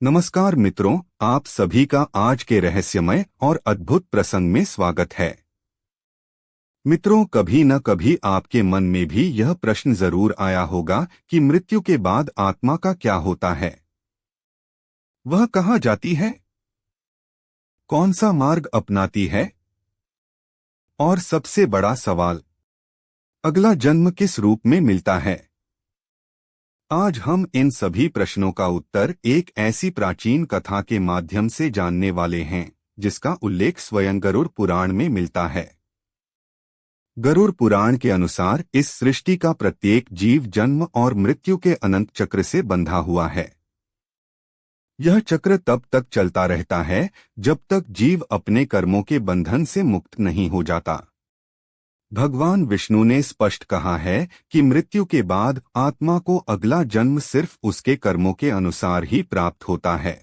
नमस्कार मित्रों, आप सभी का आज के रहस्यमय और अद्भुत प्रसंग में स्वागत है। मित्रों, कभी न कभी आपके मन में भी यह प्रश्न जरूर आया होगा कि मृत्यु के बाद आत्मा का क्या होता है, वह कहाँ जाती है, कौन सा मार्ग अपनाती है, और सबसे बड़ा सवाल, अगला जन्म किस रूप में मिलता है। आज हम इन सभी प्रश्नों का उत्तर एक ऐसी प्राचीन कथा के माध्यम से जानने वाले हैं जिसका उल्लेख स्वयं गरुड़ पुराण में मिलता है। गरुड़ पुराण के अनुसार इस सृष्टि का प्रत्येक जीव जन्म और मृत्यु के अनंत चक्र से बंधा हुआ है। यह चक्र तब तक चलता रहता है जब तक जीव अपने कर्मों के बंधन से मुक्त नहीं हो जाता। भगवान विष्णु ने स्पष्ट कहा है कि मृत्यु के बाद आत्मा को अगला जन्म सिर्फ उसके कर्मों के अनुसार ही प्राप्त होता है।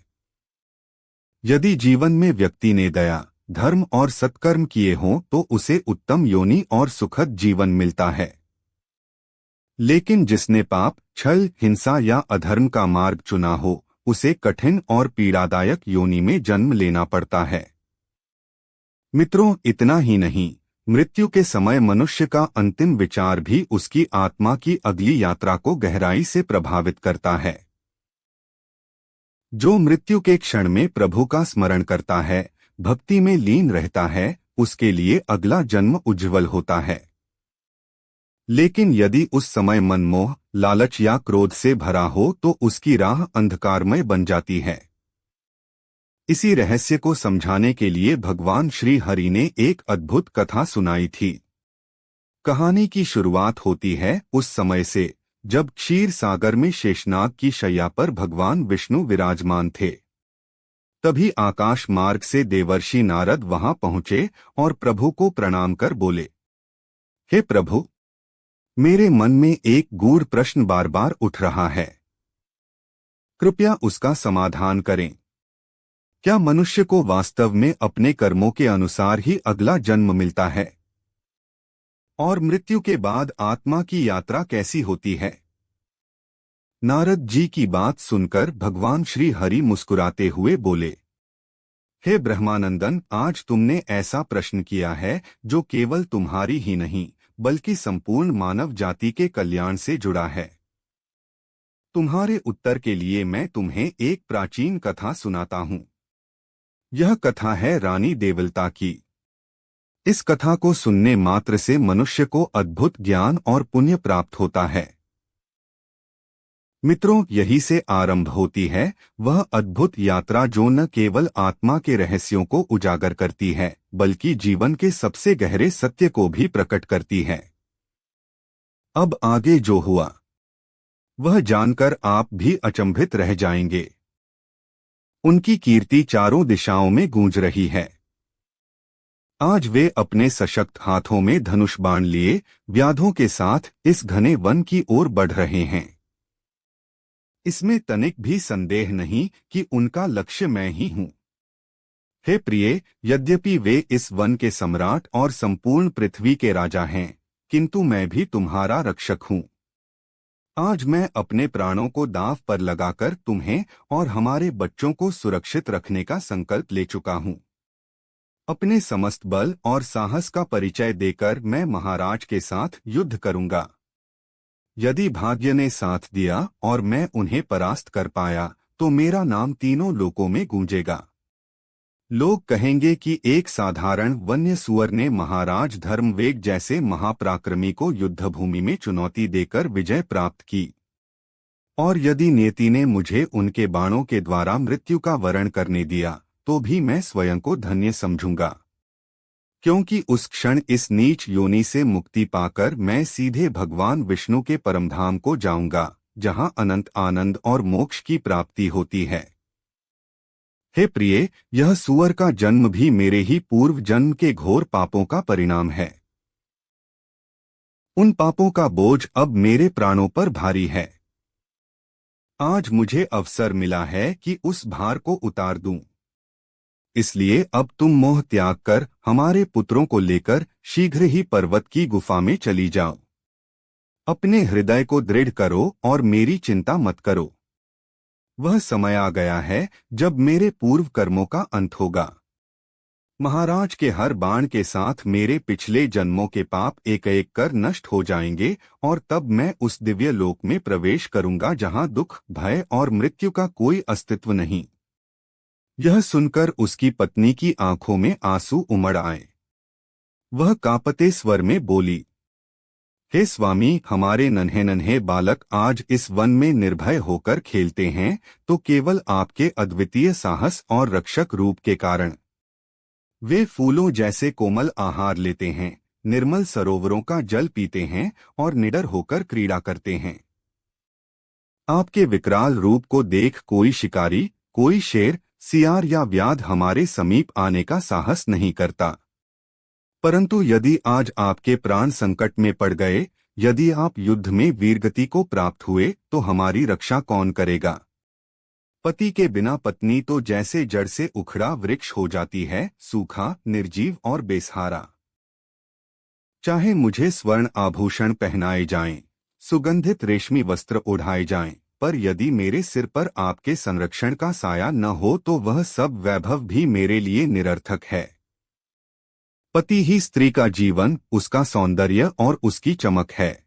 यदि जीवन में व्यक्ति ने दया, धर्म और सत्कर्म किए हों तो उसे उत्तम योनि और सुखद जीवन मिलता है। लेकिन जिसने पाप, छल, हिंसा या अधर्म का मार्ग चुना हो, उसे कठिन और पीड़ादायक योनि में जन्म लेना पड़ता है। मित्रों, इतना ही नहीं, मृत्यु के समय मनुष्य का अंतिम विचार भी उसकी आत्मा की अगली यात्रा को गहराई से प्रभावित करता है। जो मृत्यु के क्षण में प्रभु का स्मरण करता है, भक्ति में लीन रहता है, उसके लिए अगला जन्म उज्जवल होता है। लेकिन यदि उस समय मन मोह, लालच या क्रोध से भरा हो तो उसकी राह अंधकारमय बन जाती है। इसी रहस्य को समझाने के लिए भगवान श्री हरि ने एक अद्भुत कथा सुनाई थी। कहानी की शुरुआत होती है उस समय से जब क्षीर सागर में शेषनाग की शैया पर भगवान विष्णु विराजमान थे। तभी आकाश मार्ग से देवर्षि नारद वहां पहुंचे और प्रभु को प्रणाम कर बोले, हे प्रभु, मेरे मन में एक गूढ़ प्रश्न बार बार उठ रहा है, कृपया उसका समाधान करें। क्या मनुष्य को वास्तव में अपने कर्मों के अनुसार ही अगला जन्म मिलता है? और मृत्यु के बाद आत्मा की यात्रा कैसी होती है? नारद जी की बात सुनकर भगवान श्री हरि मुस्कुराते हुए बोले, हे ब्रह्मानंदन, आज तुमने ऐसा प्रश्न किया है जो केवल तुम्हारी ही नहीं बल्कि संपूर्ण मानव जाति के कल्याण से जुड़ा है। तुम्हारे उत्तर के लिए मैं तुम्हें एक प्राचीन कथा सुनाता हूँ। यह कथा है रानी देवलता की। इस कथा को सुनने मात्र से मनुष्य को अद्भुत ज्ञान और पुण्य प्राप्त होता है। मित्रों, यही से आरंभ होती है वह अद्भुत यात्रा जो न केवल आत्मा के रहस्यों को उजागर करती है बल्कि जीवन के सबसे गहरे सत्य को भी प्रकट करती है। अब आगे जो हुआ वह जानकर आप भी अचंभित रह जाएंगे। उनकी कीर्ति चारों दिशाओं में गूंज रही है। आज वे अपने सशक्त हाथों में धनुष बाण लिए व्याधों के साथ इस घने वन की ओर बढ़ रहे हैं। इसमें तनिक भी संदेह नहीं कि उनका लक्ष्य मैं ही हूँ। हे प्रिय, यद्यपि वे इस वन के सम्राट और संपूर्ण पृथ्वी के राजा हैं, किंतु मैं भी तुम्हारा रक्षक हूँ। आज मैं अपने प्राणों को दांव पर लगाकर तुम्हें और हमारे बच्चों को सुरक्षित रखने का संकल्प ले चुका हूँ। अपने समस्त बल और साहस का परिचय देकर मैं महाराज के साथ युद्ध करूंगा। यदि भाग्य ने साथ दिया और मैं उन्हें परास्त कर पाया तो मेरा नाम तीनों लोकों में गूंजेगा। लोग कहेंगे कि एक साधारण वन्य सुअर ने महाराज धर्मवेग जैसे महापराक्रमी को युद्धभूमि में चुनौती देकर विजय प्राप्त की। और यदि नियति ने मुझे उनके बाणों के द्वारा मृत्यु का वरण करने दिया तो भी मैं स्वयं को धन्य समझूंगा, क्योंकि उस क्षण इस नीच योनि से मुक्ति पाकर मैं सीधे भगवान विष्णु के परमधाम को जाऊंगा, जहां अनंत आनंद और मोक्ष की प्राप्ति होती है। हे प्रिय, यह सुअर का जन्म भी मेरे ही पूर्व जन्म के घोर पापों का परिणाम है। उन पापों का बोझ अब मेरे प्राणों पर भारी है। आज मुझे अवसर मिला है कि उस भार को उतार दूं। इसलिए अब तुम मोह त्याग कर हमारे पुत्रों को लेकर शीघ्र ही पर्वत की गुफा में चली जाओ। अपने हृदय को दृढ़ करो और मेरी चिंता मत करो। वह समय आ गया है जब मेरे पूर्व कर्मों का अंत होगा। महाराज के हर बाण के साथ मेरे पिछले जन्मों के पाप एक एक कर नष्ट हो जाएंगे और तब मैं उस दिव्य लोक में प्रवेश करूंगा जहां दुख, भय और मृत्यु का कोई अस्तित्व नहीं। यह सुनकर उसकी पत्नी की आंखों में आंसू उमड़ आए। वह कांपते स्वर में बोली, हे स्वामी, हमारे नन्हे नन्हे बालक आज इस वन में निर्भय होकर खेलते हैं तो केवल आपके अद्वितीय साहस और रक्षक रूप के कारण। वे फूलों जैसे कोमल आहार लेते हैं, निर्मल सरोवरों का जल पीते हैं और निडर होकर क्रीड़ा करते हैं। आपके विकराल रूप को देख कोई शिकारी, कोई शेर, सियार या व्याध हमारे समीप आने का साहस नहीं करता। परंतु यदि आज आपके प्राण संकट में पड़ गए, यदि आप युद्ध में वीरगति को प्राप्त हुए, तो हमारी रक्षा कौन करेगा? पति के बिना पत्नी तो जैसे जड़ से उखड़ा वृक्ष हो जाती है, सूखा, निर्जीव और बेसहारा। चाहे मुझे स्वर्ण आभूषण पहनाए जाएं, सुगंधित रेशमी वस्त्र ओढ़ाए जाएं, पर यदि मेरे सिर पर आपके संरक्षण का साया न हो तो वह सब वैभव भी मेरे लिए निरर्थक है। पति ही स्त्री का जीवन, उसका सौंदर्य और उसकी चमक है।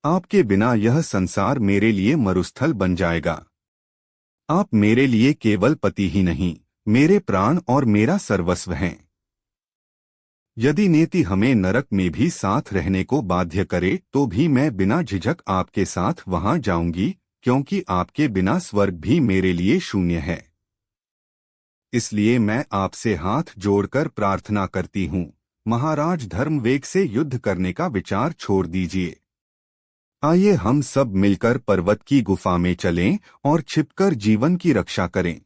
आपके बिना यह संसार मेरे लिए मरुस्थल बन जाएगा। आप मेरे लिए केवल पति ही नहीं, मेरे प्राण और मेरा सर्वस्व हैं। यदि नेति हमें नरक में भी साथ रहने को बाध्य करे तो भी मैं बिना झिझक आपके साथ वहां जाऊंगी, क्योंकि आपके बिना स्वर्ग भी मेरे लिए शून्य है। इसलिए मैं आपसे हाथ जोड़कर प्रार्थना करती हूँ, महाराज धर्मवेग से युद्ध करने का विचार छोड़ दीजिए। आइए हम सब मिलकर पर्वत की गुफा में चलें और छिपकर जीवन की रक्षा करें।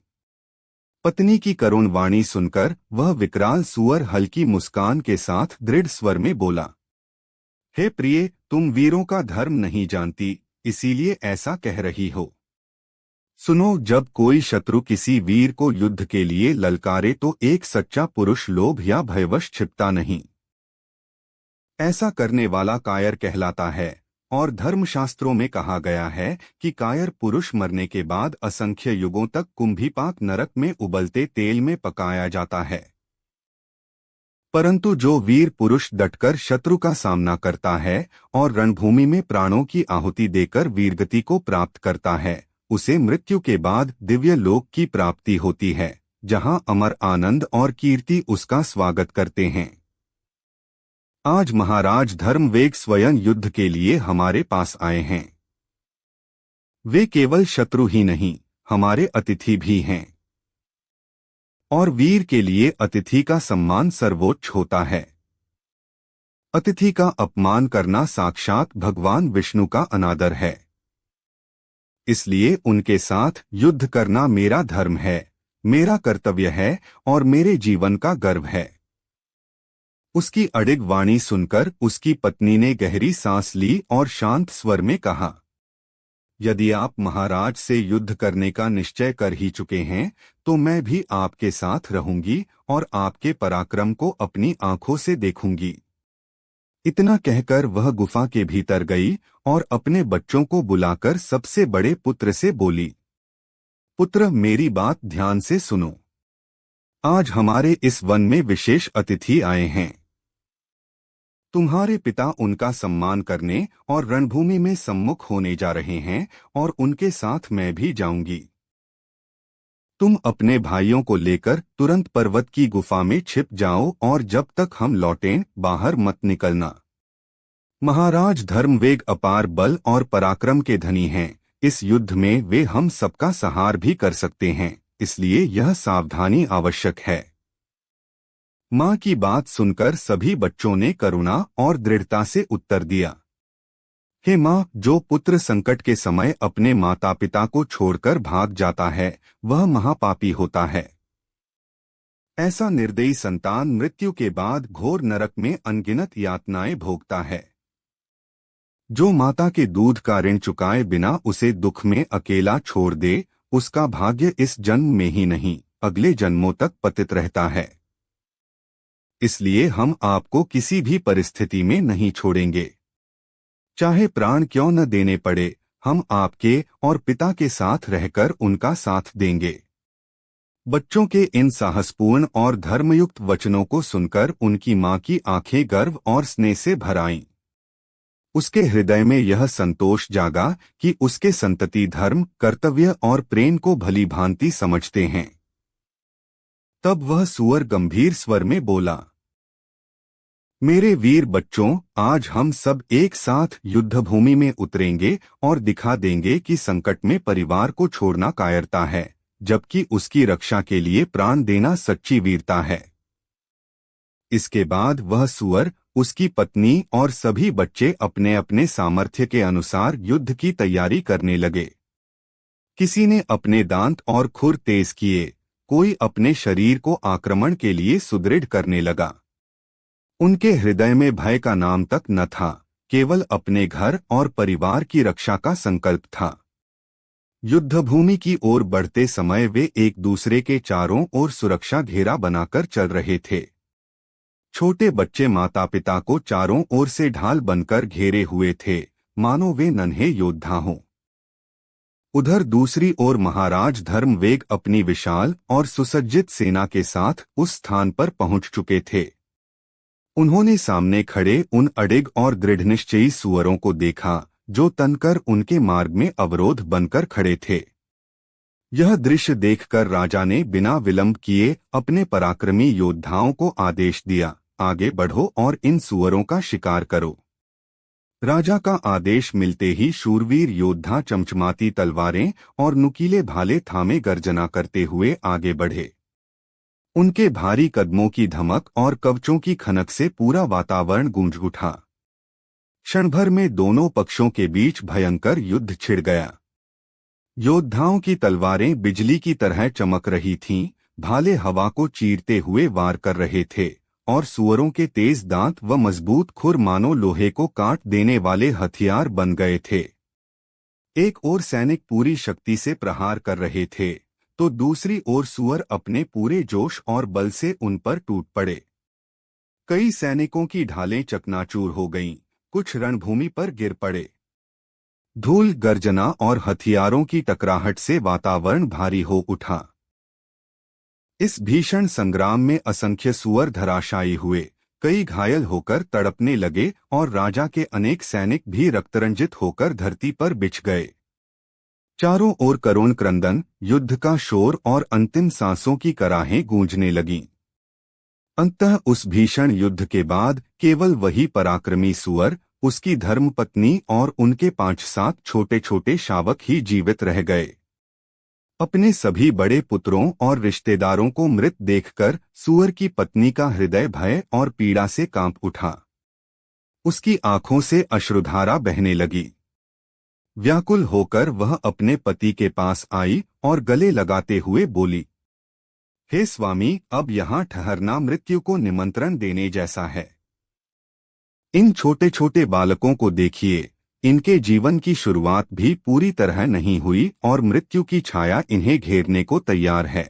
पत्नी की करुण वाणी सुनकर वह विकराल सुअर हल्की मुस्कान के साथ दृढ़ स्वर में बोला, हे प्रिय, तुम वीरों का धर्म नहीं जानती, इसीलिए ऐसा कह रही हो। सुनो, जब कोई शत्रु किसी वीर को युद्ध के लिए ललकारे तो एक सच्चा पुरुष लोभ या भयवश छिपता नहीं। ऐसा करने वाला कायर कहलाता है, और धर्मशास्त्रों में कहा गया है कि कायर पुरुष मरने के बाद असंख्य युगों तक कुंभीपाक नरक में उबलते तेल में पकाया जाता है। परंतु जो वीर पुरुष डटकर शत्रु का सामना करता है और रणभूमि में प्राणों की आहुति देकर वीरगति को प्राप्त करता है, उसे मृत्यु के बाद दिव्य लोक की प्राप्ति होती है, जहां अमर आनंद और कीर्ति उसका स्वागत करते हैं। आज महाराज धर्मवेग स्वयं युद्ध के लिए हमारे पास आए हैं। वे केवल शत्रु ही नहीं, हमारे अतिथि भी हैं। और वीर के लिए अतिथि का सम्मान सर्वोच्च होता है। अतिथि का अपमान करना साक्षात भगवान विष्णु का अनादर है। इसलिए उनके साथ युद्ध करना मेरा धर्म है, मेरा कर्तव्य है और मेरे जीवन का गर्व है। उसकी अडिग वाणी सुनकर उसकी पत्नी ने गहरी सांस ली और शांत स्वर में कहा, यदि आप महाराज से युद्ध करने का निश्चय कर ही चुके हैं तो मैं भी आपके साथ रहूंगी और आपके पराक्रम को अपनी आंखों से देखूंगी। इतना कहकर वह गुफा के भीतर गई और अपने बच्चों को बुलाकर सबसे बड़े पुत्र से बोली, पुत्र, मेरी बात ध्यान से सुनो। आज हमारे इस वन में विशेष अतिथि आए हैं। तुम्हारे पिता उनका सम्मान करने और रणभूमि में सम्मुख होने जा रहे हैं और उनके साथ मैं भी जाऊंगी। तुम अपने भाइयों को लेकर तुरंत पर्वत की गुफा में छिप जाओ और जब तक हम लौटें बाहर मत निकलना। महाराज धर्मवेग अपार बल और पराक्रम के धनी हैं। इस युद्ध में वे हम सबका संहार भी कर सकते हैं, इसलिए यह सावधानी आवश्यक है। माँ की बात सुनकर सभी बच्चों ने करुणा और दृढ़ता से उत्तर दिया, हे माँ, जो पुत्र संकट के समय अपने माता पिता को छोड़कर भाग जाता है वह महापापी होता है। ऐसा निर्दयी संतान मृत्यु के बाद घोर नरक में अनगिनत यातनाएं भोगता है। जो माता के दूध का ऋण चुकाए बिना उसे दुख में अकेला छोड़ दे, उसका भाग्य इस जन्म में ही नहीं अगले जन्मों तक पतित रहता है। इसलिए हम आपको किसी भी परिस्थिति में नहीं छोड़ेंगे। चाहे प्राण क्यों न देने पड़े, हम आपके और पिता के साथ रहकर उनका साथ देंगे। बच्चों के इन साहसपूर्ण और धर्मयुक्त वचनों को सुनकर उनकी मां की आंखें गर्व और स्नेह से भर आईं। उसके हृदय में यह संतोष जागा कि उसके संतति धर्म, कर्तव्य और प्रेम को भली भांति समझते हैं। तब वह सूअर गंभीर स्वर में बोला, मेरे वीर बच्चों, आज हम सब एक साथ युद्धभूमि में उतरेंगे और दिखा देंगे कि संकट में परिवार को छोड़ना कायरता है, जबकि उसकी रक्षा के लिए प्राण देना सच्ची वीरता है। इसके बाद वह सूअर, उसकी पत्नी और सभी बच्चे अपने अपने सामर्थ्य के अनुसार युद्ध की तैयारी करने लगे। किसी ने अपने दांत और खुर तेज किए, कोई अपने शरीर को आक्रमण के लिए सुदृढ़ करने लगा। उनके हृदय में भय का नाम तक न था, केवल अपने घर और परिवार की रक्षा का संकल्प था। युद्धभूमि की ओर बढ़ते समय वे एक दूसरे के चारों ओर सुरक्षा घेरा बनाकर चल रहे थे। छोटे बच्चे माता पिता को चारों ओर से ढाल बनकर घेरे हुए थे, मानो वे नन्हे योद्धा हों। उधर दूसरी ओर महाराज धर्मवेग अपनी विशाल और सुसज्जित सेना के साथ उस स्थान पर पहुंच चुके थे। उन्होंने सामने खड़े उन अडिग और दृढ़निश्चयी सूअरों को देखा जो तनकर उनके मार्ग में अवरोध बनकर खड़े थे। यह दृश्य देखकर राजा ने बिना विलंब किए अपने पराक्रमी योद्धाओं को आदेश दिया, आगे बढ़ो और इन सूअरों का शिकार करो। राजा का आदेश मिलते ही शूरवीर योद्धा चमचमाती तलवारें और नुकीले भाले थामे गर्जना करते हुए आगे बढ़े। उनके भारी कदमों की धमक और कवचों की खनक से पूरा वातावरण गूंज उठा। क्षणभर में दोनों पक्षों के बीच भयंकर युद्ध छिड़ गया। योद्धाओं की तलवारें बिजली की तरह चमक रही थीं, भाले हवा को चीरते हुए वार कर रहे थे और सूअरों के तेज दांत व मजबूत खुर मानो लोहे को काट देने वाले हथियार बन गए थे। एक ओर सैनिक पूरी शक्ति से प्रहार कर रहे थे, तो दूसरी ओर सूअर अपने पूरे जोश और बल से उन पर टूट पड़े। कई सैनिकों की ढालें चकनाचूर हो गईं, कुछ रणभूमि पर गिर पड़े। धूल, गर्जना और हथियारों की टकराहट से वातावरण भारी हो उठा। इस भीषण संग्राम में असंख्य सूअर धराशायी हुए, कई घायल होकर तड़पने लगे और राजा के अनेक सैनिक भी रक्तरंजित होकर धरती पर बिछ गए। चारों ओर करुण क्रंदन, युद्ध का शोर और अंतिम सांसों की कराहें गूंजने लगीं। अंततः उस भीषण युद्ध के बाद केवल वही पराक्रमी सूअर, उसकी धर्मपत्नी और उनके 5-7 छोटे छोटे शावक ही जीवित रह गए। अपने सभी बड़े पुत्रों और रिश्तेदारों को मृत देखकर सूअर की पत्नी का हृदय भय और पीड़ा से कांप उठा। उसकी आंखों से अश्रुधारा बहने लगी। व्याकुल होकर वह अपने पति के पास आई और गले लगाते हुए बोली, हे स्वामी, अब यहाँ ठहरना मृत्यु को निमंत्रण देने जैसा है। इन छोटे छोटे बालकों को देखिए, इनके जीवन की शुरुआत भी पूरी तरह नहीं हुई और मृत्यु की छाया इन्हें घेरने को तैयार है।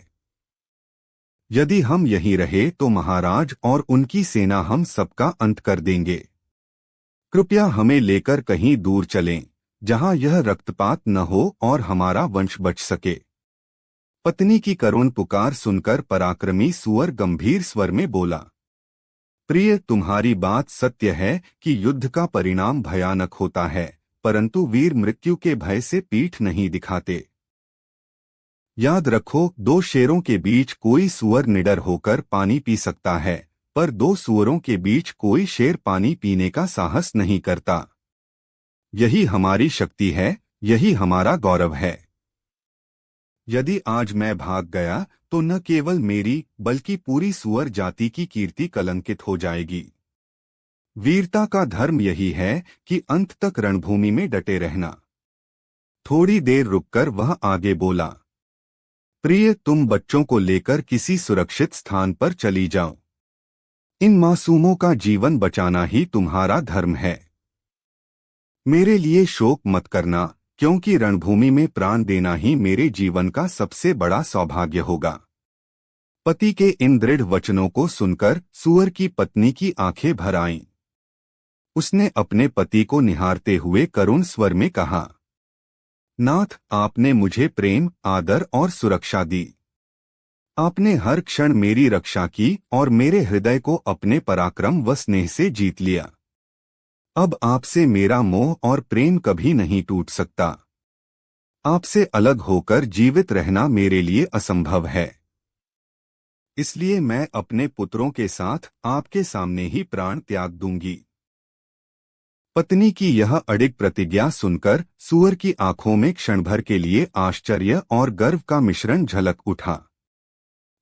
यदि हम यहीं रहे तो महाराज और उनकी सेना हम सबका अंत कर देंगे। कृपया हमें लेकर कहीं दूर चलें, जहां यह रक्तपात न हो और हमारा वंश बच सके। पत्नी की करुण पुकार सुनकर पराक्रमी सूअर गंभीर स्वर में बोला, प्रिय, तुम्हारी बात सत्य है कि युद्ध का परिणाम भयानक होता है, परंतु वीर मृत्यु के भय से पीठ नहीं दिखाते। याद रखो, 2 शेरों के बीच कोई सूअर निडर होकर पानी पी सकता है, पर 2 सूअरों के बीच कोई शेर पानी पीने का साहस नहीं करता। यही हमारी शक्ति है, यही हमारा गौरव है। यदि आज मैं भाग गया तो न केवल मेरी बल्कि पूरी सूअर जाति की कीर्ति कलंकित हो जाएगी। वीरता का धर्म यही है कि अंत तक रणभूमि में डटे रहना। थोड़ी देर रुककर वह आगे बोला, प्रिय, तुम बच्चों को लेकर किसी सुरक्षित स्थान पर चली जाओ। इन मासूमों का जीवन बचाना ही तुम्हारा धर्म है। मेरे लिए शोक मत करना, क्योंकि रणभूमि में प्राण देना ही मेरे जीवन का सबसे बड़ा सौभाग्य होगा। पति के इन दृढ़ वचनों को सुनकर सूअर की पत्नी की आंखें भर आईं। उसने अपने पति को निहारते हुए करुण स्वर में कहा, नाथ, आपने मुझे प्रेम, आदर और सुरक्षा दी। आपने हर क्षण मेरी रक्षा की और मेरे हृदय को अपने पराक्रम व स्नेह से जीत लिया। अब आपसे मेरा मोह और प्रेम कभी नहीं टूट सकता। आपसे अलग होकर जीवित रहना मेरे लिए असंभव है। इसलिए मैं अपने पुत्रों के साथ आपके सामने ही प्राण त्याग दूंगी। पत्नी की यह अडिग प्रतिज्ञा सुनकर सूअर की आंखों में क्षण भर के लिए आश्चर्य और गर्व का मिश्रण झलक उठा।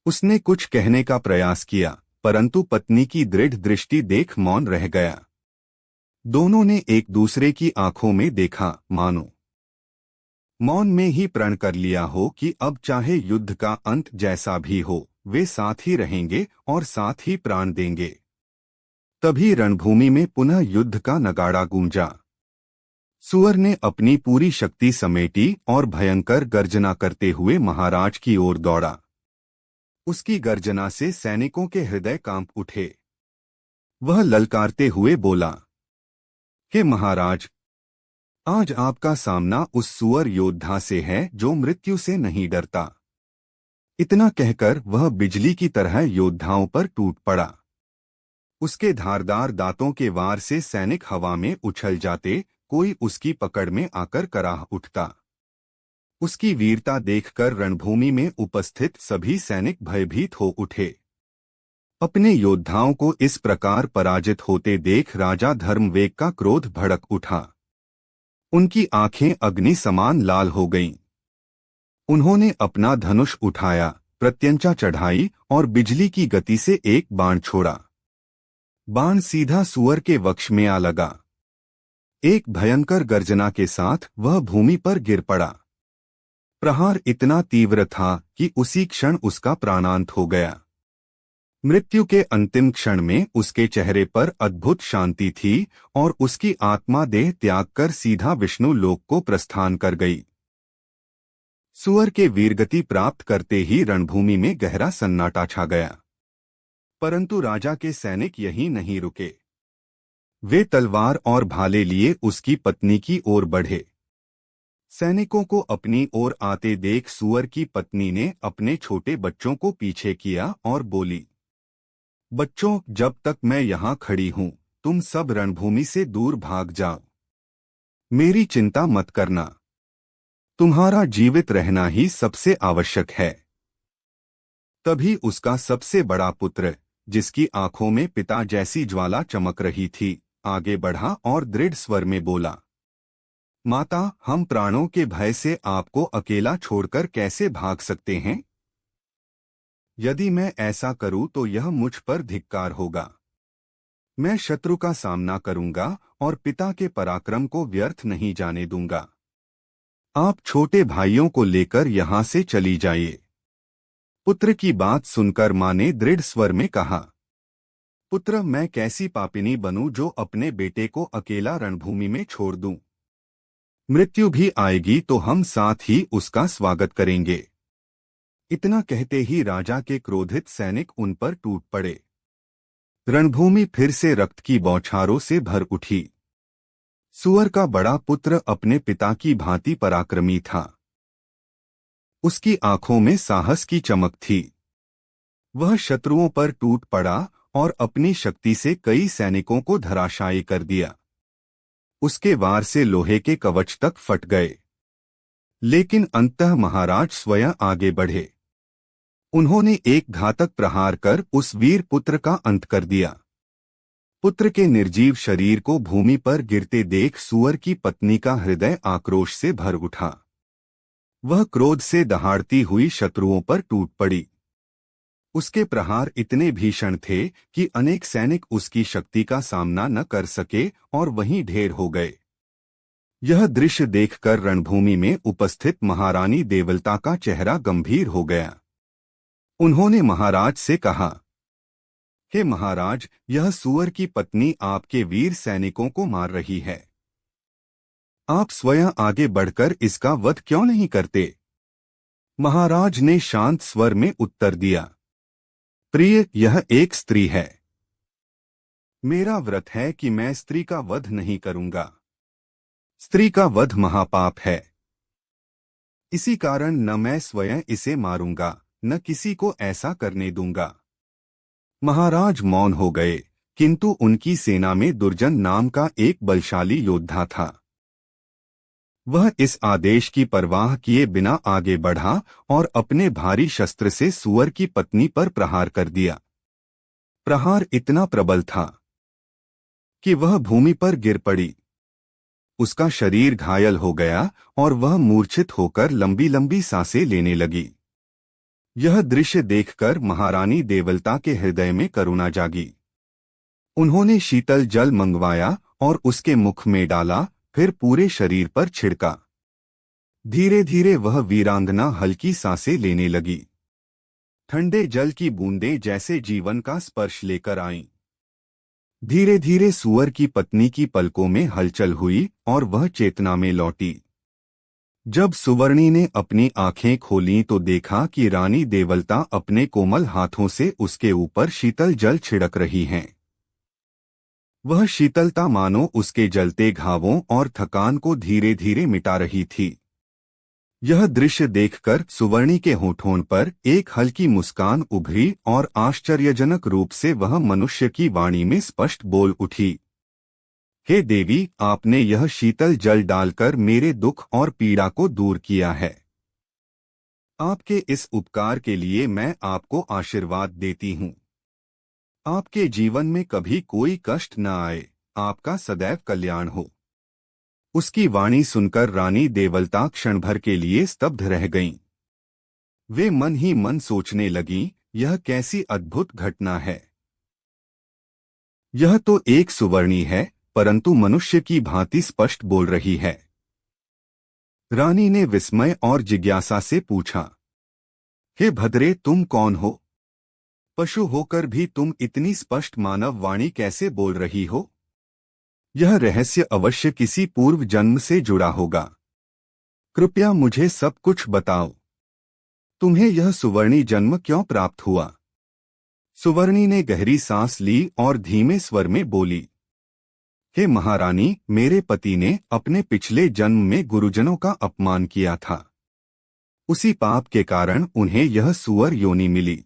उसने कुछ कहने का प्रयास किया, परंतु पत्नी की दृढ़ दृष्टि देख मौन रह गया। दोनों ने एक दूसरे की आंखों में देखा, मानो मौन में ही प्रण कर लिया हो कि अब चाहे युद्ध का अंत जैसा भी हो, वे साथ ही रहेंगे और साथ ही प्राण देंगे। तभी रणभूमि में पुनः युद्ध का नगाड़ा गूंजा। सूअर ने अपनी पूरी शक्ति समेटी और भयंकर गर्जना करते हुए महाराज की ओर दौड़ा। उसकी गर्जना से सैनिकों के हृदय कांप उठे। वह ललकारते हुए बोला, हे महाराज, आज आपका सामना उस सूअर योद्धा से है जो मृत्यु से नहीं डरता। इतना कहकर वह बिजली की तरह योद्धाओं पर टूट पड़ा। उसके धारदार दांतों के वार से सैनिक हवा में उछल जाते, कोई उसकी पकड़ में आकर कराह उठता। उसकी वीरता देखकर रणभूमि में उपस्थित सभी सैनिक भयभीत हो उठे। अपने योद्धाओं को इस प्रकार पराजित होते देख राजा धर्मवेग का क्रोध भड़क उठा। उनकी आंखें अग्नि समान लाल हो गईं। उन्होंने अपना धनुष उठाया, प्रत्यंचा चढ़ाई और बिजली की गति से एक बाण छोड़ा। बाण सीधा सूअर के वक्ष में आ लगा। एक भयंकर गर्जना के साथ वह भूमि पर गिर पड़ा। प्रहार इतना तीव्र था कि उसी क्षण उसका प्राणांत हो गया। मृत्यु के अंतिम क्षण में उसके चेहरे पर अद्भुत शांति थी और उसकी आत्मा देह त्याग कर सीधा विष्णु लोक को प्रस्थान कर गई। सूअर के वीरगति प्राप्त करते ही रणभूमि में गहरा सन्नाटा छा गया। परंतु राजा के सैनिक यहीं नहीं रुके। वे तलवार और भाले लिए उसकी पत्नी की ओर बढ़े। सैनिकों को अपनी ओर आते देख सूअर की पत्नी ने अपने छोटे बच्चों को पीछे किया और बोली, बच्चों, जब तक मैं यहाँ खड़ी हूँ, तुम सब रणभूमि से दूर भाग जाओ। मेरी चिंता मत करना। तुम्हारा जीवित रहना ही सबसे आवश्यक है। तभी उसका सबसे बड़ा पुत्र, जिसकी आंखों में पिता जैसी ज्वाला चमक रही थी, आगे बढ़ा और दृढ़ स्वर में बोला, माता, हम प्राणों के भय से आपको अकेला छोड़कर कैसे भाग सकते हैं? यदि मैं ऐसा करूं तो यह मुझ पर धिक्कार होगा। मैं शत्रु का सामना करूंगा और पिता के पराक्रम को व्यर्थ नहीं जाने दूंगा। आप छोटे भाइयों को लेकर यहां से चली जाइए। पुत्र की बात सुनकर मां ने दृढ़ स्वर में कहा, पुत्र, मैं कैसी पापिनी बनूं जो अपने बेटे को अकेला रणभूमि में छोड़ दूं? मृत्यु भी आएगी तो हम साथ ही उसका स्वागत करेंगे। इतना कहते ही राजा के क्रोधित सैनिक उन पर टूट पड़े। रणभूमि फिर से रक्त की बौछारों से भर उठी। सूअर का बड़ा पुत्र अपने पिता की भांति पराक्रमी था। उसकी आंखों में साहस की चमक थी। वह शत्रुओं पर टूट पड़ा और अपनी शक्ति से कई सैनिकों को धराशायी कर दिया। उसके वार से लोहे के कवच तक फट गए। लेकिन अंततः महाराज स्वयं आगे बढ़े। उन्होंने एक घातक प्रहार कर उस वीर पुत्र का अंत कर दिया। पुत्र के निर्जीव शरीर को भूमि पर गिरते देख सूअर की पत्नी का हृदय आक्रोश से भर उठा। वह क्रोध से दहाड़ती हुई शत्रुओं पर टूट पड़ी। उसके प्रहार इतने भीषण थे कि अनेक सैनिक उसकी शक्ति का सामना न कर सके और वहीं ढेर हो गए। यह दृश्य देखकर रणभूमि में उपस्थित महारानी देवलता का चेहरा गंभीर हो गया। उन्होंने महाराज से कहा, हे महाराज, यह सूअर की पत्नी आपके वीर सैनिकों को मार रही है। आप स्वयं आगे बढ़कर इसका वध क्यों नहीं करते? महाराज ने शांत स्वर में उत्तर दिया, प्रिय, यह एक स्त्री है। मेरा व्रत है कि मैं स्त्री का वध नहीं करूंगा। स्त्री का वध महापाप है। इसी कारण न मैं स्वयं इसे मारूंगा, न किसी को ऐसा करने दूंगा। महाराज मौन हो गए, किंतु उनकी सेना में दुर्जन नाम का एक बलशाली योद्धा था। वह इस आदेश की परवाह किए बिना आगे बढ़ा और अपने भारी शस्त्र से सूअर की पत्नी पर प्रहार कर दिया। प्रहार इतना प्रबल था कि वह भूमि पर गिर पड़ी। उसका शरीर घायल हो गया और वह मूर्छित होकर लंबी लंबी सांसें लेने लगी। यह दृश्य देखकर महारानी देवलता के हृदय में करुणा जागी। उन्होंने शीतल जल मंगवाया और उसके मुख में डाला, फिर पूरे शरीर पर छिड़का। धीरे धीरे वह वीरांगना हल्की सांसें लेने लगी। ठंडे जल की बूंदें जैसे जीवन का स्पर्श लेकर आईं। धीरे धीरे सूअर की पत्नी की पलकों में हलचल हुई और वह चेतना में लौटी। जब सुवर्णी ने अपनी आंखें खोलीं तो देखा कि रानी देवलता अपने कोमल हाथों से उसके ऊपर शीतल जल छिड़क रही हैं। वह शीतलता मानो उसके जलते घावों और थकान को धीरे धीरे मिटा रही थी। यह दृश्य देखकर सुवर्णी के होठों पर एक हल्की मुस्कान उभरी और आश्चर्यजनक रूप से वह मनुष्य की वाणी में स्पष्ट बोल उठी, हे देवी, आपने यह शीतल जल डालकर मेरे दुख और पीड़ा को दूर किया है। आपके इस उपकार के लिए मैं आपको आशीर्वाद देती हूँ। आपके जीवन में कभी कोई कष्ट न आए, आपका सदैव कल्याण हो। उसकी वाणी सुनकर रानी देवलता क्षण भर के लिए स्तब्ध रह गईं। वे मन ही मन सोचने लगीं, यह कैसी अद्भुत घटना है। यह तो एक सुवर्णी है, परंतु मनुष्य की भांति स्पष्ट बोल रही है। रानी ने विस्मय और जिज्ञासा से पूछा, हे भद्रे, तुम कौन हो? पशु होकर भी तुम इतनी स्पष्ट मानव वाणी कैसे बोल रही हो? यह रहस्य अवश्य किसी पूर्व जन्म से जुड़ा होगा। कृपया मुझे सब कुछ बताओ। तुम्हें यह सुवर्णी जन्म क्यों प्राप्त हुआ? सुवर्णी ने गहरी सांस ली और धीमे स्वर में बोली, हे महारानी, मेरे पति ने अपने पिछले जन्म में गुरुजनों का अपमान किया था। उसी पाप के कारण उन्हें यह सूअर योनि मिली।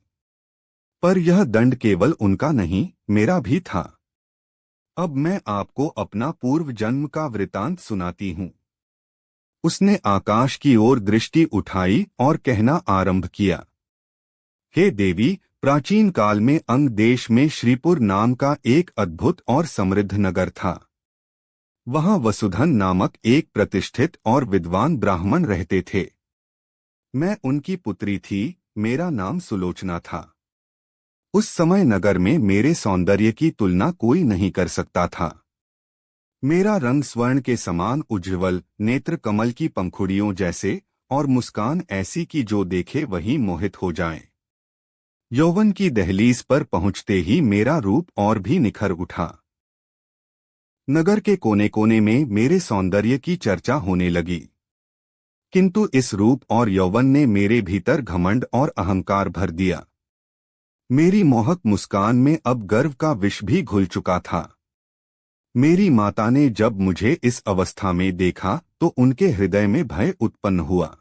पर यह दंड केवल उनका नहीं, मेरा भी था। अब मैं आपको अपना पूर्व जन्म का वृतांत सुनाती हूँ। उसने आकाश की ओर दृष्टि उठाई और कहना आरंभ किया, हे देवी, प्राचीन काल में अंग देश में श्रीपुर नाम का एक अद्भुत और समृद्ध नगर था। वहां वसुधन नामक एक प्रतिष्ठित और विद्वान ब्राह्मण रहते थे। मैं उनकी पुत्री थी, मेरा नाम सुलोचना था। उस समय नगर में मेरे सौंदर्य की तुलना कोई नहीं कर सकता था। मेरा रंग स्वर्ण के समान उज्ज्वल, नेत्र कमल की पंखुड़ियों जैसे, और मुस्कान ऐसी कि जो देखे वही मोहित हो जाए। यौवन की दहलीज पर पहुंचते ही मेरा रूप और भी निखर उठा। नगर के कोने कोने में मेरे सौंदर्य की चर्चा होने लगी। किंतु इस रूप और यौवन ने मेरे भीतर घमंड और अहंकार भर दिया। मेरी मोहक मुस्कान में अब गर्व का विष भी घुल चुका था। मेरी माता ने जब मुझे इस अवस्था में देखा तो उनके हृदय में भय उत्पन्न हुआ।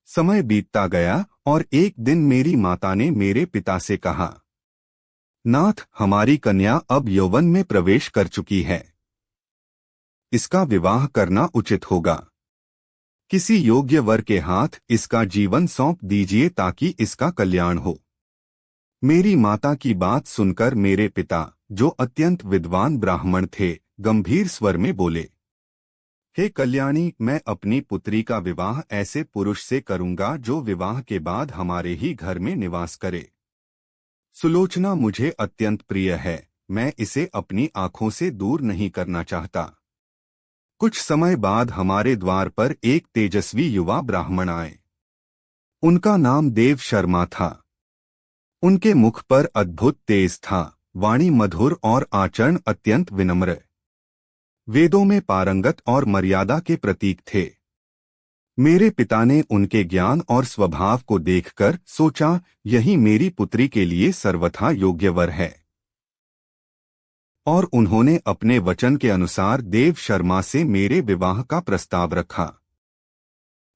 समय बीतता गया और एक दिन मेरी माता ने मेरे पिता से कहा, नाथ, हमारी कन्या अब यौवन में प्रवेश कर चुकी है। इसका विवाह करना उचित होगा। किसी योग्य वर के हाथ इसका जीवन सौंप दीजिए ताकि इसका कल्याण हो। मेरी माता की बात सुनकर मेरे पिता, जो अत्यंत विद्वान ब्राह्मण थे, गंभीर स्वर में बोले, हे कल्याणी, मैं अपनी पुत्री का विवाह ऐसे पुरुष से करूंगा जो विवाह के बाद हमारे ही घर में निवास करे। सुलोचना मुझे अत्यंत प्रिय है, मैं इसे अपनी आंखों से दूर नहीं करना चाहता। कुछ समय बाद हमारे द्वार पर एक तेजस्वी युवा ब्राह्मण आए। उनका नाम देव शर्मा था। उनके मुख पर अद्भुत तेज था, वाणी मधुर और आचरण अत्यंत विनम्र। वेदों में पारंगत और मर्यादा के प्रतीक थे। मेरे पिता ने उनके ज्ञान और स्वभाव को देखकर सोचा, यही मेरी पुत्री के लिए सर्वथा योग्य वर है। और उन्होंने अपने वचन के अनुसार देव शर्मा से मेरे विवाह का प्रस्ताव रखा।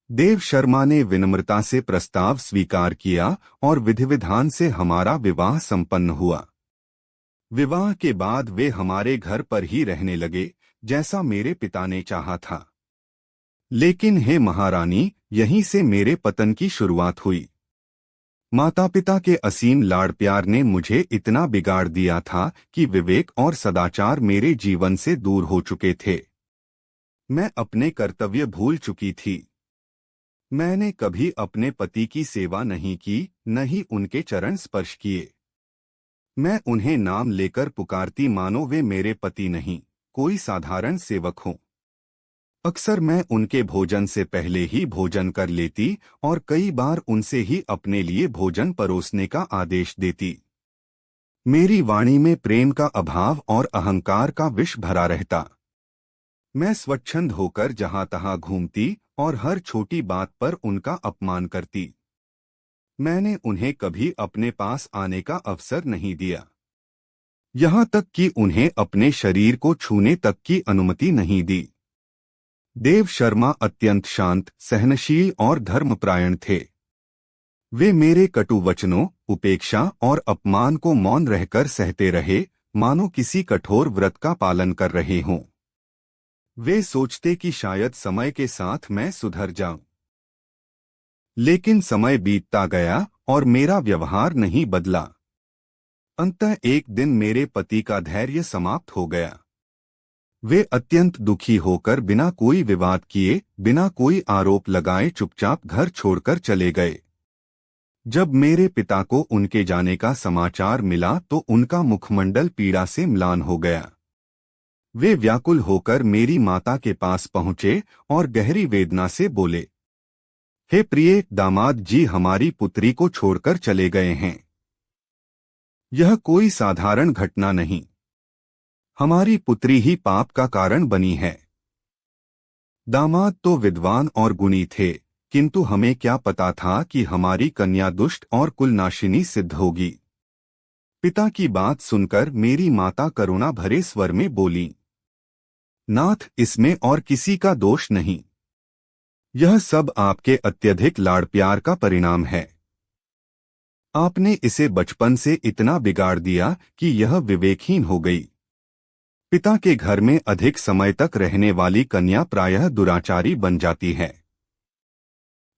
देव शर्मा ने विनम्रता से प्रस्ताव स्वीकार किया और विधि विधान से हमारा विवाह संपन्न हुआ। विवाह के बाद वे हमारे घर पर ही रहने लगे, जैसा मेरे पिता ने चाहा था। लेकिन हे महारानी, यहीं से मेरे पतन की शुरुआत हुई। माता पिता के असीम लाड़ प्यार ने मुझे इतना बिगाड़ दिया था कि विवेक और सदाचार मेरे जीवन से दूर हो चुके थे। मैं अपने कर्तव्य भूल चुकी थी। मैंने कभी अपने पति की सेवा नहीं की, न ही उनके चरण स्पर्श किए। मैं उन्हें नाम लेकर पुकारती मानो वे मेरे पति नहीं, कोई साधारण सेवक हों। अक्सर मैं उनके भोजन से पहले ही भोजन कर लेती और कई बार उनसे ही अपने लिए भोजन परोसने का आदेश देती। मेरी वाणी में प्रेम का अभाव और अहंकार का विष भरा रहता। मैं स्वच्छंद होकर जहां तहां घूमती और हर छोटी बात पर उनका अपमान करती। मैंने उन्हें कभी अपने पास आने का अवसर नहीं दिया। यहां तक कि उन्हें अपने शरीर को छूने तक की अनुमति नहीं दी। देव शर्मा अत्यंत शांत, सहनशील और धर्मपरायण थे। वे मेरे कटु वचनों, उपेक्षा और अपमान को मौन रहकर सहते रहे, मानो किसी कठोर व्रत का पालन कर रहे हों। वे सोचते कि शायद समय के साथ मैं सुधर जाऊं। लेकिन समय बीतता गया और मेरा व्यवहार नहीं बदला। अंततः एक दिन मेरे पति का धैर्य समाप्त हो गया। वे अत्यंत दुखी होकर बिना कोई विवाद किए, बिना कोई आरोप लगाए चुपचाप घर छोड़कर चले गए। जब मेरे पिता को उनके जाने का समाचार मिला तो उनका मुखमंडल पीड़ा से म्लान हो गया। वे व्याकुल होकर मेरी माता के पास पहुंचे और गहरी वेदना से बोले, हे प्रिय दामाद जी, हमारी पुत्री को छोड़कर चले गए हैं। यह कोई साधारण घटना नहीं। हमारी पुत्री ही पाप का कारण बनी है। दामाद तो विद्वान और गुणी थे, किंतु हमें क्या पता था कि हमारी कन्या दुष्ट और कुलनाशिनी सिद्ध होगी। पिता की बात सुनकर मेरी माता करुणा भरे स्वर में बोली, नाथ, इसमें और किसी का दोष नहीं। यह सब आपके अत्यधिक लाड़ प्यार का परिणाम है। आपने इसे बचपन से इतना बिगाड़ दिया कि यह विवेकहीन हो गई। पिता के घर में अधिक समय तक रहने वाली कन्या प्रायः दुराचारी बन जाती है।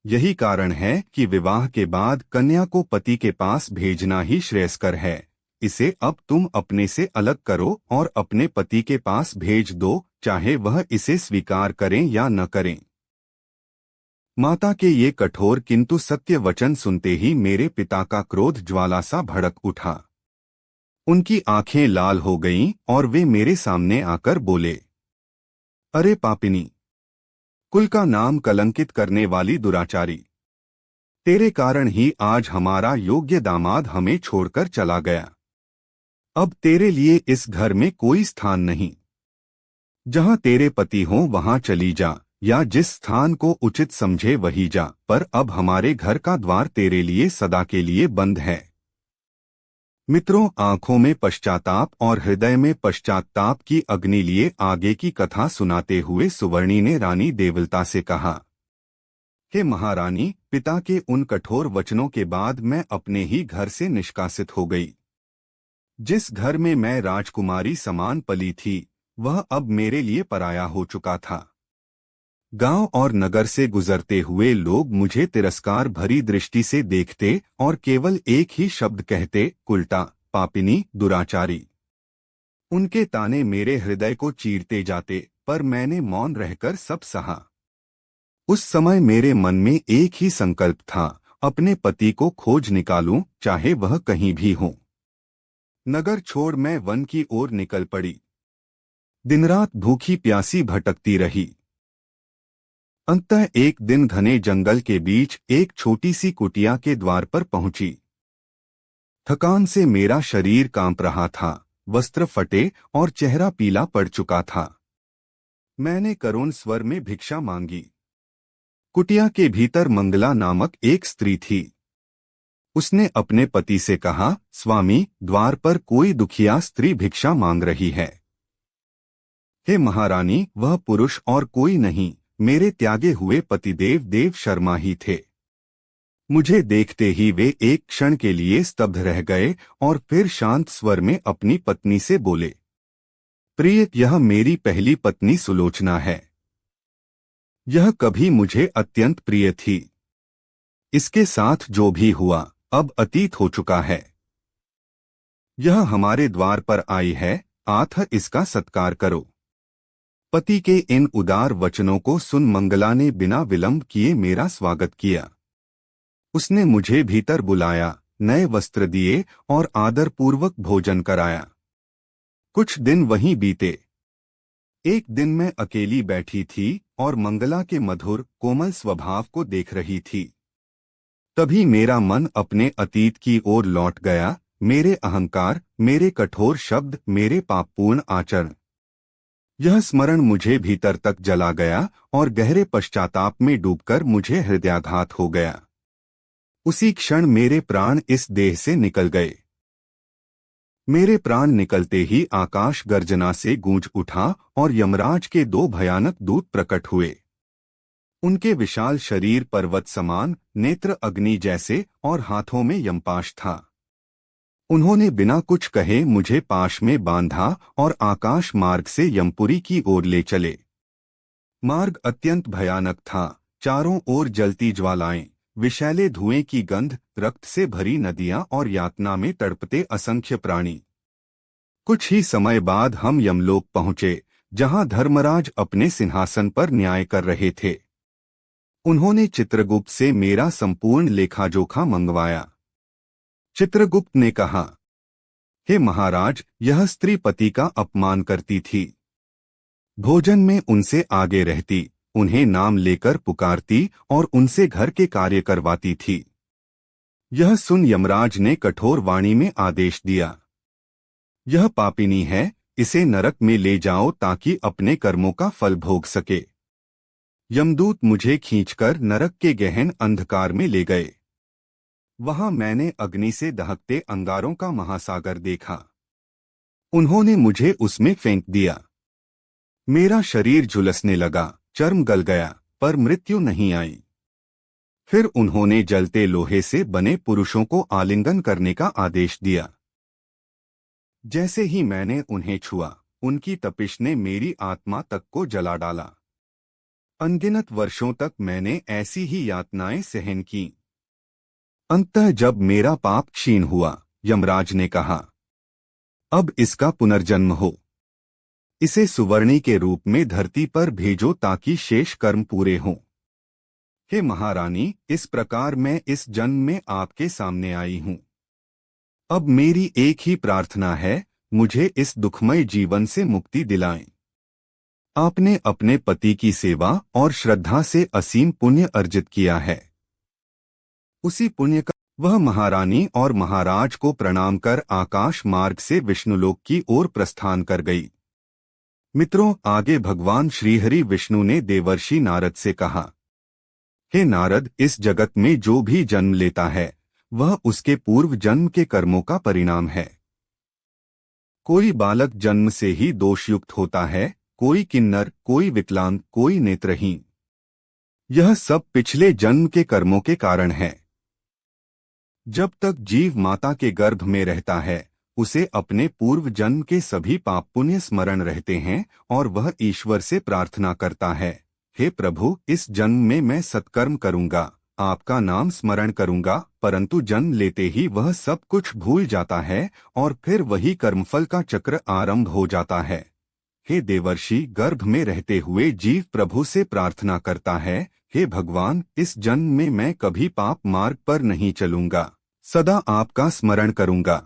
यही कारण है कि विवाह के बाद कन्या को पति के पास भेजना ही श्रेयस्कर है। इसे अब तुम अपने से अलग करो और अपने पति के पास भेज दो, चाहे वह इसे स्वीकार करें या न करें। माता के ये कठोर किंतु सत्य वचन सुनते ही मेरे पिता का क्रोध ज्वाला सा भड़क उठा। उनकी आंखें लाल हो गईं और वे मेरे सामने आकर बोले, अरे पापिनी, कुल का नाम कलंकित करने वाली दुराचारी, तेरे कारण ही आज हमारा योग्य दामाद हमें छोड़कर चला गया। अब तेरे लिए इस घर में कोई स्थान नहीं। जहां तेरे पति हों वहां चली जा, या जिस स्थान को उचित समझे वही जा, पर अब हमारे घर का द्वार तेरे लिए सदा के लिए बंद है। मित्रों, आंखों में पश्चाताप और हृदय में पश्चाताप की अग्नि लिए आगे की कथा सुनाते हुए सुवर्णी ने रानी देवलता से कहा, हे महारानी, पिता के उन कठोर वचनों के बाद मैं अपने ही घर से निष्कासित हो गई। जिस घर में मैं राजकुमारी समान पली थी, वह अब मेरे लिए पराया हो चुका था। गांव और नगर से गुजरते हुए लोग मुझे तिरस्कार भरी दृष्टि से देखते और केवल एक ही शब्द कहते, उल्टा, पापिनी, दुराचारी। उनके ताने मेरे हृदय को चीरते जाते, पर मैंने मौन रहकर सब सहा। उस समय मेरे मन में एक ही संकल्प था, अपने पति को खोज निकालूं, चाहे वह कहीं भी हो। नगर छोड़ मैं वन की ओर निकल पड़ी। दिनरात भूखी प्यासी भटकती रही। अंततः एक दिन घने जंगल के बीच एक छोटी सी कुटिया के द्वार पर पहुंची। थकान से मेरा शरीर कांप रहा था, वस्त्र फटे और चेहरा पीला पड़ चुका था। मैंने करुण स्वर में भिक्षा मांगी। कुटिया के भीतर मंगला नामक एक स्त्री थी। उसने अपने पति से कहा, स्वामी, द्वार पर कोई दुखिया स्त्री भिक्षा मांग रही है। हे महारानी, वह पुरुष और कोई नहीं, मेरे त्यागे हुए पतिदेव देव शर्मा ही थे। मुझे देखते ही वे एक क्षण के लिए स्तब्ध रह गए और फिर शांत स्वर में अपनी पत्नी से बोले, प्रिय, यह मेरी पहली पत्नी सुलोचना है। यह कभी मुझे अत्यंत प्रिय थी। इसके साथ जो भी हुआ अब अतीत हो चुका है। यह हमारे द्वार पर आई है, आथ इसका सत्कार करो। पति के इन उदार वचनों को सुन मंगला ने बिना विलंब किए मेरा स्वागत किया। उसने मुझे भीतर बुलाया, नए वस्त्र दिए और आदरपूर्वक भोजन कराया। कुछ दिन वहीं बीते। एक दिन मैं अकेली बैठी थी और मंगला के मधुर कोमल स्वभाव को देख रही थी। तभी मेरा मन अपने अतीत की ओर लौट गया, मेरे अहंकार, मेरे कठोर शब्द, मेरे पापपूर्ण आचरण। यह स्मरण मुझे भीतर तक जला गया और गहरे पश्चाताप में डूबकर मुझे हृदयाघात हो गया। उसी क्षण मेरे प्राण इस देह से निकल गए। मेरे प्राण निकलते ही आकाश गर्जना से गूंज उठा और यमराज के दो भयानक दूत प्रकट हुए। उनके विशाल शरीर पर्वत समान, नेत्र अग्नि जैसे और हाथों में यमपाश था। उन्होंने बिना कुछ कहे मुझे पाश में बांधा और आकाश मार्ग से यमपुरी की ओर ले चले। मार्ग अत्यंत भयानक था। चारों ओर जलती ज्वालाएं, विषैले धुएं की गंध, रक्त से भरी नदियां और यातना में तड़पते असंख्य प्राणी। कुछ ही समय बाद हम यमलोक पहुंचे, जहां धर्मराज अपने सिंहासन पर न्याय कर रहे थे। उन्होंने चित्रगुप्त से मेरा संपूर्ण लेखाजोखा मंगवाया। चित्रगुप्त ने कहा, हे महाराज, यह स्त्री पति का अपमान करती थी। भोजन में उनसे आगे रहती, उन्हें नाम लेकर पुकारती और उनसे घर के कार्य करवाती थी। यह सुन यमराज ने कठोर वाणी में आदेश दिया, यह पापिनी है, इसे नरक में ले जाओ ताकि अपने कर्मों का फल भोग सके। यमदूत मुझे खींचकर नरक के गहन अंधकार में ले गए। वहां मैंने अग्नि से दहकते अंगारों का महासागर देखा। उन्होंने मुझे उसमें फेंक दिया। मेरा शरीर झुलसने लगा, चर्म गल गया, पर मृत्यु नहीं आई। फिर उन्होंने जलते लोहे से बने पुरुषों को आलिंगन करने का आदेश दिया। जैसे ही मैंने उन्हें छुआ, उनकी तपिश ने मेरी आत्मा तक को जला डाला। अनगिनत वर्षों तक मैंने ऐसी ही यातनाएं सहन की। अंततः जब मेरा पाप क्षीण हुआ, यमराज ने कहा, अब इसका पुनर्जन्म हो। इसे सुवर्णी के रूप में धरती पर भेजो ताकि शेष कर्म पूरे हों। हे महारानी, इस प्रकार मैं इस जन्म में आपके सामने आई हूं। अब मेरी एक ही प्रार्थना है, मुझे इस दुखमय जीवन से मुक्ति दिलाएं। आपने अपने पति की सेवा और श्रद्धा से असीम पुण्य अर्जित किया है। उसी पुण्य का वह महारानी और महाराज को प्रणाम कर आकाश मार्ग से विष्णुलोक की ओर प्रस्थान कर गई। मित्रों, आगे भगवान श्रीहरि विष्णु ने देवर्षि नारद से कहा, हे नारद, इस जगत में जो भी जन्म लेता है वह उसके पूर्व जन्म के कर्मों का परिणाम है। कोई बालक जन्म से ही दोषयुक्त होता है, कोई किन्नर, कोई विकलांग, कोई नेत्रहीन। यह सब पिछले जन्म के कर्मों के कारण है। जब तक जीव माता के गर्भ में रहता है, उसे अपने पूर्व जन्म के सभी पाप पुण्य स्मरण रहते हैं और वह ईश्वर से प्रार्थना करता है, हे प्रभु, इस जन्म में मैं सत्कर्म करूंगा, आपका नाम स्मरण करूंगा। परंतु जन्म लेते ही वह सब कुछ भूल जाता है और फिर वही कर्मफल का चक्र आरंभ हो जाता है। हे देवर्षि, गर्भ में रहते हुए जीव प्रभु से प्रार्थना करता है, हे भगवान, इस जन्म में मैं कभी पाप मार्ग पर नहीं चलूंगा, सदा आपका स्मरण करूंगा।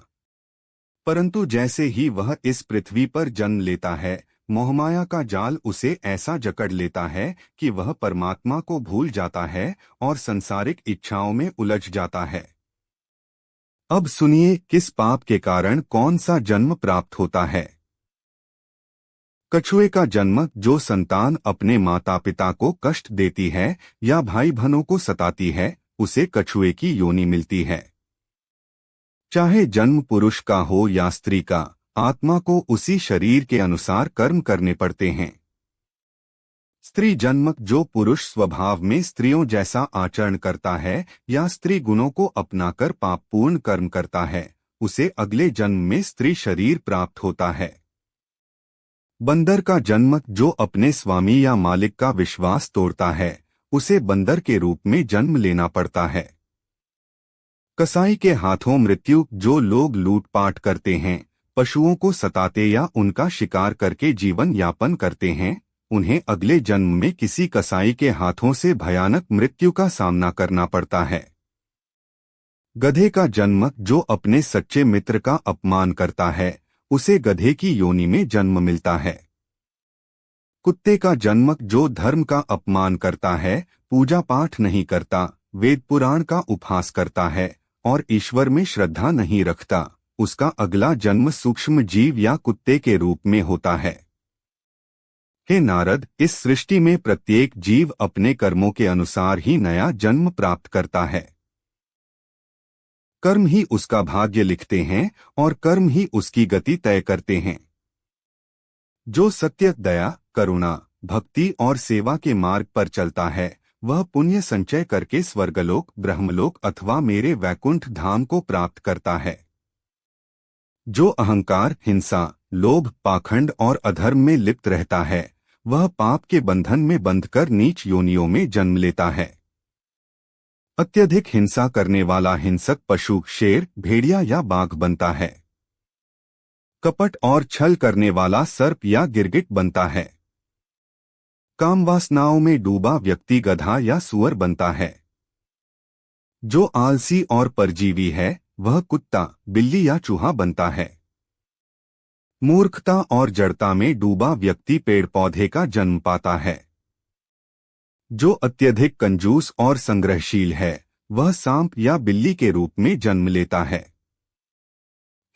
परंतु जैसे ही वह इस पृथ्वी पर जन्म लेता है, मोहमाया का जाल उसे ऐसा जकड़ लेता है कि वह परमात्मा को भूल जाता है और संसारिक इच्छाओं में उलझ जाता है। अब सुनिए, किस पाप के कारण कौन सा जन्म प्राप्त होता है। कछुए का जन्म, जो संतान अपने माता पिता को कष्ट देती है या भाई बहनों को सताती है, उसे कछुए की योनि मिलती है। चाहे जन्म पुरुष का हो या स्त्री का, आत्मा को उसी शरीर के अनुसार कर्म करने पड़ते हैं। स्त्री जन्मक जो पुरुष स्वभाव में स्त्रियों जैसा आचरण करता है या स्त्री गुणों को अपनाकर पापपूर्ण कर्म करता है, उसे अगले जन्म में स्त्री शरीर प्राप्त होता है। बंदर का जन्मक जो अपने स्वामी या मालिक का विश्वास तोड़ता है, उसे बंदर के रूप में जन्म लेना पड़ता है। कसाई के हाथों मृत्यु जो लोग लूटपाट करते हैं, पशुओं को सताते या उनका शिकार करके जीवन यापन करते हैं, उन्हें अगले जन्म में किसी कसाई के हाथों से भयानक मृत्यु का सामना करना पड़ता है। गधे का जन्मक जो अपने सच्चे मित्र का अपमान करता है, उसे गधे की योनि में जन्म मिलता है। कुत्ते का जन्मक जो धर्म का अपमान करता है, पूजा पाठ नहीं करता, वेद पुराण का उपहास करता है और ईश्वर में श्रद्धा नहीं रखता, उसका अगला जन्म सूक्ष्म जीव या कुत्ते के रूप में होता है। हे नारद, इस सृष्टि में प्रत्येक जीव अपने कर्मों के अनुसार ही नया जन्म प्राप्त करता है। कर्म ही उसका भाग्य लिखते हैं और कर्म ही उसकी गति तय करते हैं। जो सत्य, दया, करुणा, भक्ति और सेवा के मार्ग पर चलता है, वह पुण्य संचय करके स्वर्गलोक, ब्रह्मलोक अथवा मेरे वैकुंठ धाम को प्राप्त करता है। जो अहंकार, हिंसा, लोभ, पाखंड और अधर्म में लिप्त रहता है, वह पाप के बंधन में बंधकर नीच योनियों में जन्म लेता है। अत्यधिक हिंसा करने वाला हिंसक पशु, शेर, भेड़िया या बाघ बनता है। कपट और छल करने वाला सर्प या गिरगिट बनता है। काम वासनाओं में डूबा व्यक्ति गधा या सुअर बनता है। जो आलसी और परजीवी है, वह कुत्ता, बिल्ली या चूहा बनता है। मूर्खता और जड़ता में डूबा व्यक्ति पेड़ पौधे का जन्म पाता है। जो अत्यधिक कंजूस और संग्रहशील है, वह सांप या बिल्ली के रूप में जन्म लेता है।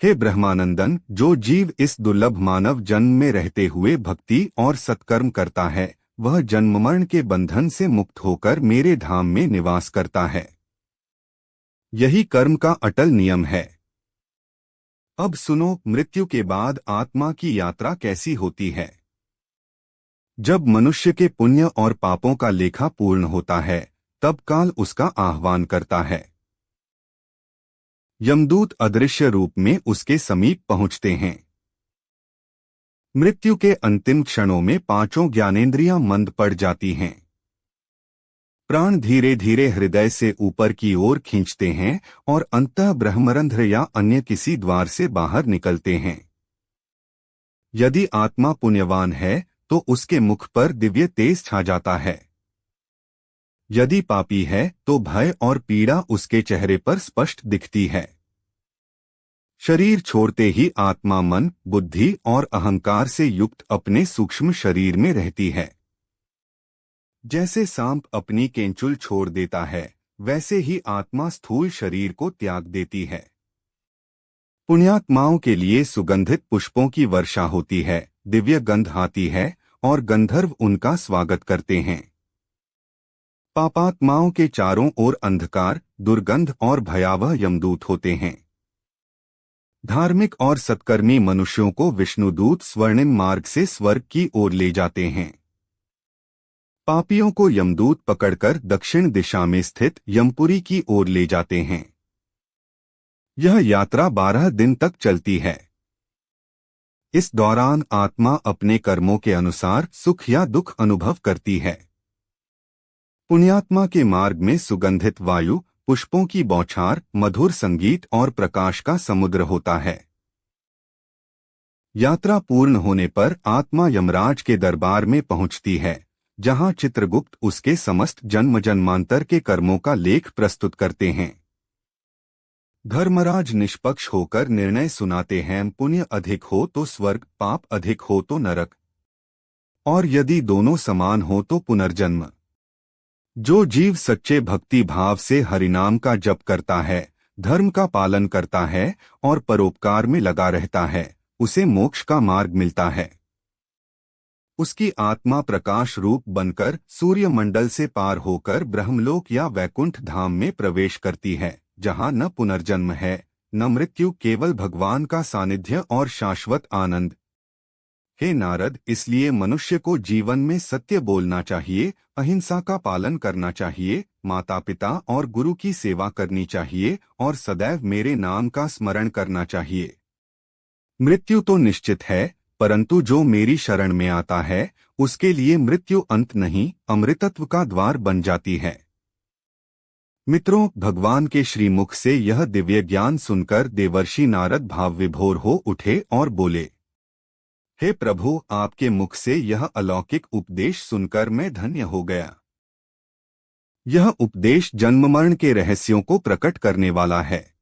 हे ब्रह्मानंदन, जो जीव इस दुर्लभ मानव जन्म में रहते हुए भक्ति और सत्कर्म करता है, वह जन्म मरण के बंधन से मुक्त होकर मेरे धाम में निवास करता है। यही कर्म का अटल नियम है। अब सुनो, मृत्यु के बाद आत्मा की यात्रा कैसी होती है। जब मनुष्य के पुण्य और पापों का लेखा पूर्ण होता है, तब काल उसका आह्वान करता है। यमदूत अदृश्य रूप में उसके समीप पहुंचते हैं। मृत्यु के अंतिम क्षणों में पांचों ज्ञानेंद्रियां मंद पड़ जाती हैं। प्राण धीरे धीरे हृदय से ऊपर की ओर खींचते हैं और अंतः ब्रह्मरंध्र या अन्य किसी द्वार से बाहर निकलते हैं। यदि आत्मा पुण्यवान है तो उसके मुख पर दिव्य तेज छा जाता है। यदि पापी है तो भय और पीड़ा उसके चेहरे पर स्पष्ट दिखती है। शरीर छोड़ते ही आत्मा मन, बुद्धि और अहंकार से युक्त अपने सूक्ष्म शरीर में रहती है। जैसे सांप अपनी केंचुल छोड़ देता है, वैसे ही आत्मा स्थूल शरीर को त्याग देती है। पुण्यात्माओं के लिए सुगंधित पुष्पों की वर्षा होती है, दिव्य गंध आती है और गंधर्व उनका स्वागत करते हैं। पापात्माओं के चारों ओर अंधकार, दुर्गंध और भयावह यमदूत होते हैं। धार्मिक और सत्कर्मी मनुष्यों को विष्णुदूत स्वर्णिम मार्ग से स्वर्ग की ओर ले जाते हैं। पापियों को यमदूत पकड़कर दक्षिण दिशा में स्थित यमपुरी की ओर ले जाते हैं। यह यात्रा 12 दिन तक चलती है। इस दौरान आत्मा अपने कर्मों के अनुसार सुख या दुख अनुभव करती है। पुण्यात्मा के मार्ग में सुगंधित वायु, पुष्पों की बौछार, मधुर संगीत और प्रकाश का समुद्र होता है। यात्रा पूर्ण होने पर आत्मा यमराज के दरबार में पहुंचती है, जहां चित्रगुप्त उसके समस्त जन्म जन्मांतर के कर्मों का लेख प्रस्तुत करते हैं। धर्मराज निष्पक्ष होकर निर्णय सुनाते हैं। पुण्य अधिक हो तो स्वर्ग, पाप अधिक हो तो नरक, और यदि दोनों समान हो तो पुनर्जन्म। जो जीव सच्चे भक्ति भाव से हरिनाम का जप करता है, धर्म का पालन करता है और परोपकार में लगा रहता है, उसे मोक्ष का मार्ग मिलता है। उसकी आत्मा प्रकाश रूप बनकर सूर्यमंडल से पार होकर ब्रह्मलोक या वैकुंठ धाम में प्रवेश करती है, जहां न पुनर्जन्म है, न मृत्यु, केवल भगवान का सानिध्य और शाश्वत आनंद। हे नारद, इसलिए मनुष्य को जीवन में सत्य बोलना चाहिए, अहिंसा का पालन करना चाहिए, माता पिता और गुरु की सेवा करनी चाहिए और सदैव मेरे नाम का स्मरण करना चाहिए। मृत्यु तो निश्चित है, परंतु जो मेरी शरण में आता है उसके लिए मृत्यु अंत नहीं, अमृतत्व का द्वार बन जाती है। मित्रों, भगवान के श्रीमुख से यह दिव्य ज्ञान सुनकर देवर्षि नारद भाव विभोर हो उठे और बोले, हे प्रभु, आपके मुख से यह अलौकिक उपदेश सुनकर मैं धन्य हो गया। यह उपदेश जन्म मरण के रहस्यों को प्रकट करने वाला है।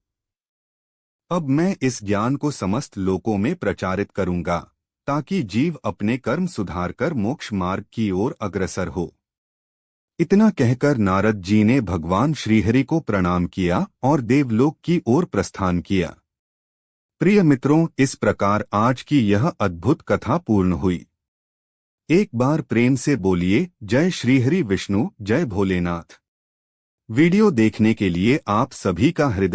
अब मैं इस ज्ञान को समस्त लोकों में प्रचारित करूंगा, ताकि जीव अपने कर्म सुधारकर मोक्ष मार्ग की ओर अग्रसर हो। इतना कहकर नारद जी ने भगवान श्रीहरि को प्रणाम किया और देवलोक की ओर प्रस्थान किया। प्रिय मित्रों, इस प्रकार आज की यह अद्भुत कथा पूर्ण हुई। एक बार प्रेम से बोलिए, जय श्रीहरि विष्णु, जय भोलेनाथ। वीडियो देखने के लिए आप सभी का हृदय